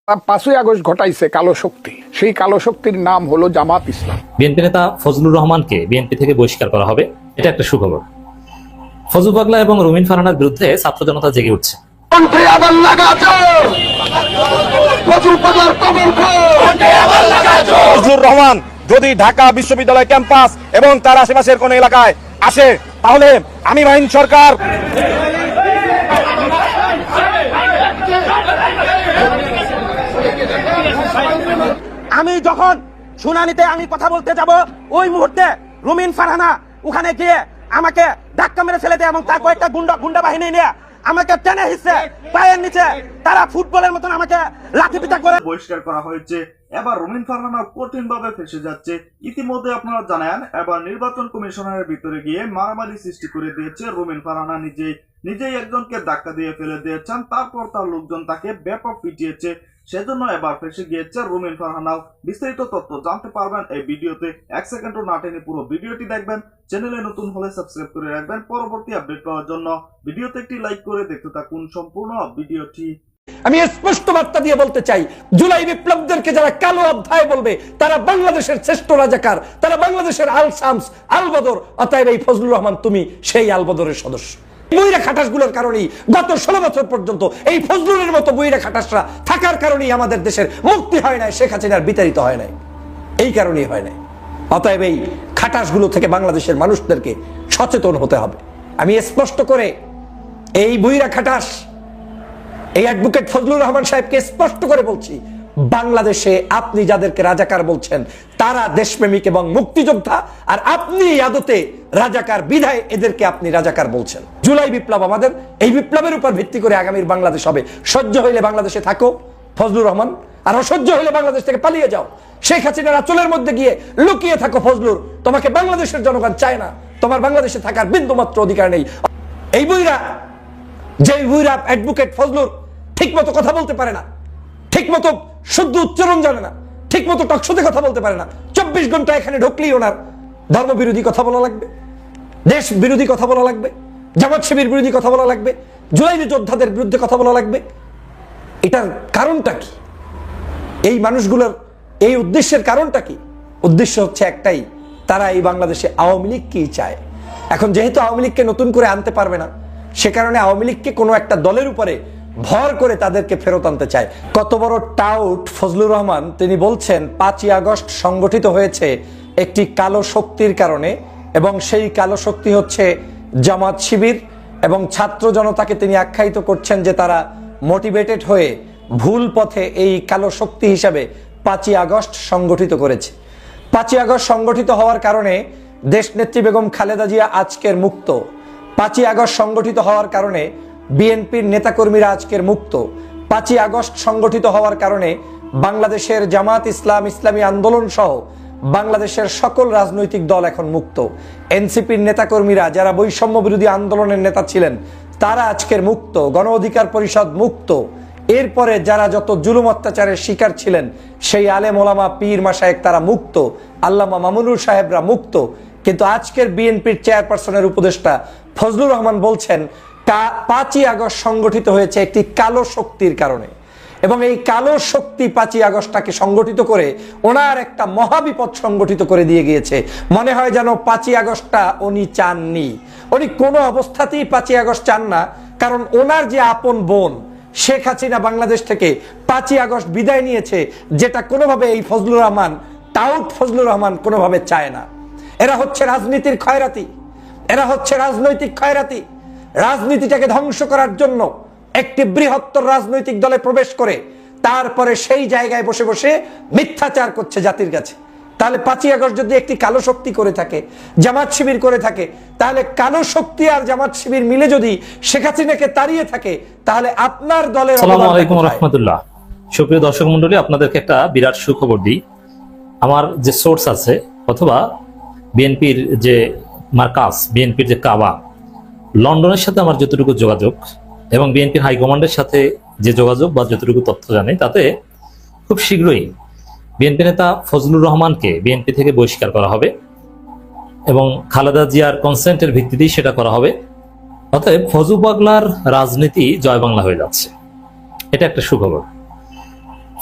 5ই August ঘটাইছে কালো শক্তি, সেই কালো শক্তির নাম হলো জামাত ইসলাম। বিএনপি নেতা ফজলুর রহমানকে বিএনপি থেকে বহিষ্কার করা হবে, এটা একটা সুখবর। ফজলু পাগলা এবং রুমিন ফারহানার বিরুদ্ধে ছাত্র জনতা জেগে উঠছে। ফজলুর রহমান যদি ঢাকা বিশ্ববিদ্যালয় ক্যাম্পাস এবং তার আশেপাশের কোন এলাকায় আসে, তাহলে আমি মাইন সরকার আমি যখন শুনানিতে আমি কথা বলতে যাব, ওই মুহূর্তে রুমিন ফারহানা ওখানে গিয়ে আমাকে ধাক্কা মেরে ফেলে দেয় এবং তার কয়েকটা গুন্ডা বাহিনী নিয়ে আমাকে টেনে হিসছে পায়ের নিচে, তারা ফুটবলের মতন আমাকে লাঠিপিটা করে বহিষ্কার করা হয়েছে। এবার রুমিন ফারহানা কঠিন ভাবে ফেসে যাচ্ছে। ইতিমধ্যে আপনারা জানেন, এবার নির্বাচন কমিশনের ভিতরে গিয়ে মারামারি সৃষ্টি করে দিয়েছে রুমিন ফারহানা। নিজেই একজনকে ধাক্কা দিয়ে ফেলে দিয়েছেন, তারপর তার লোকজন তাকে ব্যাপক পিটিয়েছে। সেজন্য এবার ফেসে গিয়েছে রুমিন ফারহানাও। বিস্তারিত তথ্য জানতে পারবেন এই ভিডিওতে। 1 সেকেন্ডও না টেনে পুরো ভিডিওটি দেখবেন। চ্যানেলে নতুন হলে সাবস্ক্রাইব করে রাখবেন পরবর্তী আপডেট পাওয়ার জন্য। ভিডিওতে একটি লাইক করে দেখতে থাকুন সম্পূর্ণ ভিডিওটি। আমি স্পষ্ট বার্তা দিয়ে বলতে চাই, জুলাই বিপ্লবদেরকে যারা কালো অধ্যায় বলবে তারা বাংলাদেশের শ্রেষ্ঠ রাজাকার, তারা বাংলাদেশের আল শামস, আল বদর। অতএব এই ফজলুর রহমান তুমি সেই আল বদরের সদস্য। বইরা খাটাসগুলোর কারণেই গত 16 বছর পর্যন্ত এই ফজলুরের মতো বইরা খাটাসরা থাকার কারণেই আমাদের দেশের মুক্তি হয় নাই, শেখ হাসিনার বিতাড়িত হয় নাই, এই কারণেই হয় নাই। অতএব এই খাটাসগুলো থেকে বাংলাদেশের মানুষদেরকে সচেতন হতে হবে। আমি স্পষ্ট করে এই বইরা খাটাস, এই অ্যাডভোকেট ফজলুর রহমান সাহেবকে স্পষ্ট করে বলছি, বাংলাদেশে আপনি যাদেরকে রাজাকার বলছেন তারা দেশপ্রেমিক এবং মুক্তিযোদ্ধা, আর আপনি আদতে রাজাকার বিধায় এদেরকে আপনি রাজাকার বলছেন। জুলাই বিপ্লব আমাদের, এই বিপ্লবের উপর ভিত্তি করে আগামীর বাংলাদেশ হবে। সহ্য হইলে বাংলাদেশে থাকো ফজলুর রহমান, আর অসহ্য হইলে বাংলাদেশ থেকে পালিয়ে যাও। শেখ হাসিনার আঁচলের মধ্যে গিয়ে লুকিয়ে থাকো ফজলুর, তোমাকে বাংলাদেশের জনগণ চায় না, তোমার বাংলাদেশে থাকার বিন্দুমাত্র অধিকার নেই। এই বইরা, যে বইরা অ্যাডভোকেট ফজলুর ঠিক মতো কথা বলতে পারে না, ঠিক মতো শুদ্ধ উচ্চারণ জানে না, ঠিক মতো টকশোতে কথা বলতে পারে না, 24 ঘন্টা এখানে ঢুকলেই ওনার ধর্ম বিরোধী কথা বলা লাগবে, দেশ বিরোধী কথা বলা লাগবে, জামাত শিবির বিরোধী কথা বলা লাগবে, জুলাই যোদ্ধাদের বিরুদ্ধে কথা বলা লাগবে। এটার কারণটা কি? এই মানুষগুলোর এই উদ্দেশ্যের কারণটা কি? উদ্দেশ্য হচ্ছে একটাই, তারা এই বাংলাদেশে আওয়ামী লীগকেই চায়। এখন যেহেতু আওয়ামী লীগকে নতুন করে আনতে পারবে না, সে কারণে আওয়ামী লীগকে কোনো একটা দলের উপরে ভর করে তাদেরকে ফেরত আনতে চায়। কত বড় টাউট ফজলুর রহমান, তিনি বলছেন 5ই আগস্ট সংগঠিত হয়েছে একটি কালো শক্তির কারণে, এবং সেই কালো শক্তি হচ্ছে জামাত শিবির, এবং ছাত্র জনতাকে তিনি আখ্যায়িত করছেন যে তারা মোটিভেটেড হয়ে ভুল পথে এই কালো শক্তি হিসাবে 5ই আগস্ট সংগঠিত করেছে। 5ই আগস্ট সংগঠিত হওয়ার কারণে দেশনেত্রী বেগম খালেদা জিয়া আজকের মুক্ত। 5ই আগস্ট সংগঠিত হওয়ার কারণে বিএনপির নেতাকর্মীরা আজকের মুক্ত। 5ই আগস্ট সংগঠিত হওয়ার কারণে বাংলাদেশের জামাত ইসলাম, ইসলামী আন্দোলন সহ বাংলাদেশের সকল রাজনৈতিক দল এখন মুক্ত। এনসিপির নেতাকর্মীরা যারা বৈষম্য বিরোধী আন্দোলনের নেতা ছিলেন তারা আজকের মুক্ত। গণ অধিকার পরিষদ মুক্ত। এরপরে যারা যত জুলুম অত্যাচারের শিকার ছিলেন সেই আলেম ওলামা, পীর মাশায়েখ তারা মুক্ত। আল্লামা মামুনুর সাহেবরা মুক্ত। কিন্তু আজকের বিএনপির চেয়ারপারসনের উপদেষ্টা ফজলুর রহমান বলছেন 5ই আগস্ট সংগঠিত হয়েছে একটি কালো শক্তির কারণে, এবং এই কালো শক্তি 5ই আগস্টটাকে সংগঠিত করে ওনার একটা মহাবিপদ সংগঠিত করে দিয়ে গিয়েছে। মনে হয় যেন 5ই আগস্টটা উনি চাননি, উনি কোনো অবস্থাতেই 5ই আগস্ট চান না। কারণ ওনার যে আপন বোন শেখ হাসিনা বাংলাদেশ থেকে 5ই আগস্ট বিদায় নিয়েছে, যেটা কোনোভাবে এই ফজলুর রহমান, টাউট ফজলুর রহমান কোনোভাবে চায় না। এরা হচ্ছে রাজনীতির খয়রাতি, এরা হচ্ছে রাজনৈতিক খয়রাতি। রাজনীতিটাকে ধ্বংস করার জন্য একটি বৃহত্তর রাজনৈতিক দলে প্রবেশ করে তারপরে সেই জায়গায় বসে বসে মিথ্যাচার করছে জাতির কাছে। তাহলে 5ই আগস্ট যদি একটি কালো শক্তি করে থাকে, জামাত শিবির করে থাকে, তাহলে কালো শক্তি আর জামাত শিবির মিলে যদি শেখ হাসিনাকে তাড়িয়ে থাকে, তাহলে আপনার দলের। আসসালামু আলাইকুম রাহমাতুল্লাহ। সুপ্রিয় দর্শক মণ্ডলী, আপনাদেরকে একটা বিরাট সুখবর দিই। আমার যে সোর্স আছে, অথবা বিএনপির যে মার্কাস, বিএনপির যে কাবা, লন্ডনের সাথে আমার যতটুকু যোগাযোগ এবং বিএনপির হাইকমান্ডের সাথে যে যোগাযোগ বা যতটুকু তথ্য জানি, তাতে খুব শীঘ্রই বিএনপি নেতা ফজলুর রহমানকে বিএনপি থেকে বহিষ্কার করা হবে এবং খালেদা জিয়ার কনসেন্টের ভিত্তিতেই সেটা করা হবে। অতএব ফজলু পাগলার রাজনীতি জয় বাংলা হয়ে যাচ্ছে, এটা একটা সুখবর।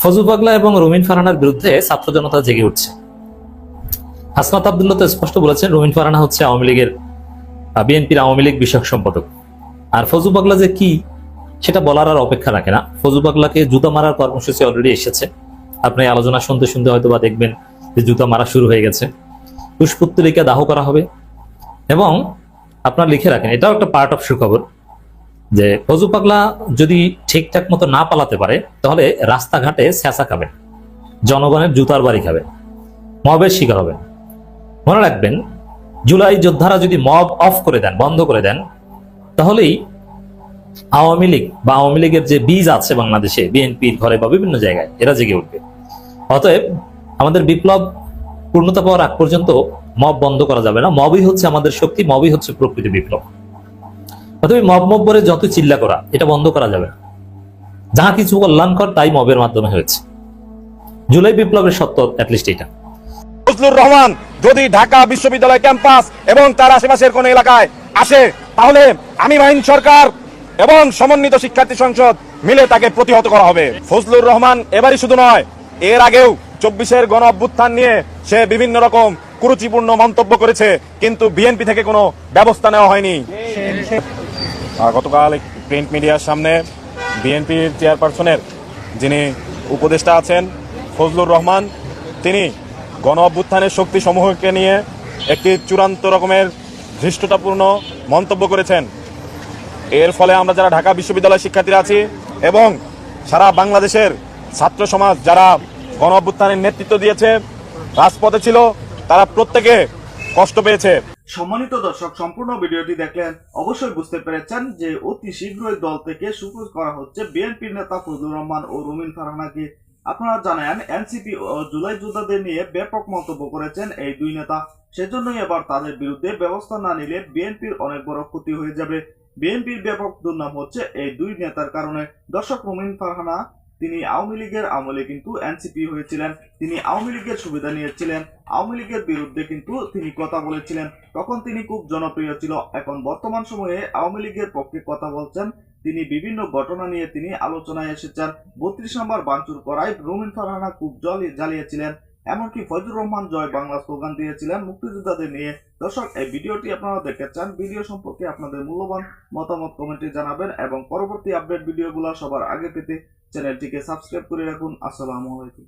ফজলু পাগলা এবং রুমিন ফারহানার বিরুদ্ধে ছাত্র জনতা জেগে উঠছে। হাসনাত আব্দুল্লাহ তো স্পষ্ট বলেছেন রুমিন ফারহানা হচ্ছে আওয়ামী লীগের বিএনপির আওয়ামী লীগ বিষয়ক সম্পাদক। আর ফজলু পাগলা যে কি সেটা বলার আর অপেক্ষা রাখে না। ফজলু পাগলাকে জুতা মারার কর্মসূচি অলরেডি এসেছে। আপনি আলোচনা শুনতে শুনতে হয়তো বা দেখবেন যে জুতা মারা শুরু হয়ে গেছে, পুষ্পোত্তলিকা দাহ করা হবে। এবং আপনার লিখে রাখেন, এটাও একটা পার্ট অফ সুখবর, যে ফজলু পাগলা যদি ঠিকঠাক মতো না পালাতে পারে তাহলে রাস্তাঘাটে স্যাঁচা খাবেন, জনগণের জুতার বাড়ি খাবেন, মবের শিকার হবেন। মনে রাখবেন, জুলাই যোদ্ধারা যদি মব অফ করে দেন, বন্ধ করে দেন, তাহলেই আওয়ামী লীগ বা আওয়ামী লীগের যে বীজ আছে বাংলাদেশে বিএনপির ঘরে বা বিভিন্ন জায়গায়, এরা জেগে উঠবে। অতএব আমাদের বিপ্লব পূর্ণতা পাওয়ার আগ পর্যন্ত মব বন্ধ করা যাবে না। মবই হচ্ছে আমাদের শক্তি, মবই হচ্ছে প্রকৃত বিপ্লব। অতএব মব মব করে যত চিল্লা করা, এটা বন্ধ করা যাবে না। যাহা কিছু কল্যাণকর তাই মবের মাধ্যমে হয়েছে। জুলাই বিপ্লবের সত্য অ্যাটলিস্ট এটা। ফজলুর রহমান যদি ঢাকা বিশ্ববিদ্যালয় ক্যাম্পাস এবং তার আশেপাশের কোন এলাকায় আসে, তাহলে আমি মাহিন সরকার এবং সমন্বিত শিক্ষার্থী সংসদ মিলে তাকে প্রতিহত করা হবে। ফজলুর রহমান এবারই শুধু নয়, এর আগেও 24-এর গণ অভ্যুত্থান নিয়ে সে বিভিন্ন রকম কুরুচিপূর্ণ মন্তব্য করেছে, কিন্তু বিএনপি থেকে কোনো ব্যবস্থা নেওয়া হয়নি। গতকাল প্রিন্ট মিডিয়ার সামনে বিএনপির চেয়ারপারসনের যিনি উপদেষ্টা আছেন ফজলুর রহমান, তিনি গণ অভ্যুত্থানের শক্তি সমূহকে নিয়ে একটি চূড়ান্ত রকমের ধৃষ্টতাপূর্ণ মন্তব্য করেছেন। এর ফলে আমরা যারা ঢাকা বিশ্ববিদ্যালয়ের শিক্ষার্থীরা আছি এবং সারা বাংলাদেশের ছাত্র সমাজ যারা গণ অভ্যুত্থানের নেতৃত্ব দিয়েছে, রাজপথে ছিল, তারা প্রত্যেকে কষ্ট পেয়েছে। সম্মানিত দর্শক, সম্পূর্ণ ভিডিওটি দেখলেন, অবশ্যই বুঝতে পেরেছেন যে অতি শীঘ্রই দল থেকে সুপারিশ করা হচ্ছে বিএনপির নেতা ফজলুর রহমান ও রুমিন ফারহানাকে। আপনারা জানেন এনসিপি ও জুলাই যোদ্ধাদের নিয়ে ব্যাপক মন্তব্য করেছেন এই দুই নেতা। সেজন্যই এবার তাদের বিরুদ্ধে ব্যবস্থা না নিলে বিএনপির অনেক বড় ক্ষতি হয়ে যাবে। বিএনপির ব্যাপক দুর্নাম হচ্ছে এই দুই নেতার কারণে। দর্শক, রুমিন ফারহানা তিনি আওয়ামী লীগের আমলে কিন্তু এনসিপি হয়েছিলেন, তিনি আওয়ামী লীগের সুবিধা নিয়েছিলেন, আওয়ামী লীগের বিরুদ্ধে কিন্তু তিনি কথা বলেছিলেন, তখন তিনি খুব জনপ্রিয় ছিল। এখন বর্তমান সময়ে আওয়ামী লীগের পক্ষে কথা বলছেন, তিনি বিভিন্ন ঘটনা নিয়ে তিনি আলোচনায় এসেছেন। 32 নম্বর ভাঙচুর করায় রুমিন ফারহানা খুব জ্বালিয়েছিলেন, এমনকি ফজলুর রহমান জয় বাংলা স্লোগান দিয়েছিলেন মুক্তিযোদ্ধাদের নিয়ে। দর্শক, এই ভিডিওটি আপনারা দেখতে চান, ভিডিও সম্পর্কে আপনাদের মূল্যবান মতামত কমেন্টে জানাবেন এবং পরবর্তী আপডেট ভিডিওগুলো সবার আগে পেতে চ্যানেলটিকে সাবস্ক্রাইব করে রাখুন। আসসালামু আলাইকুম।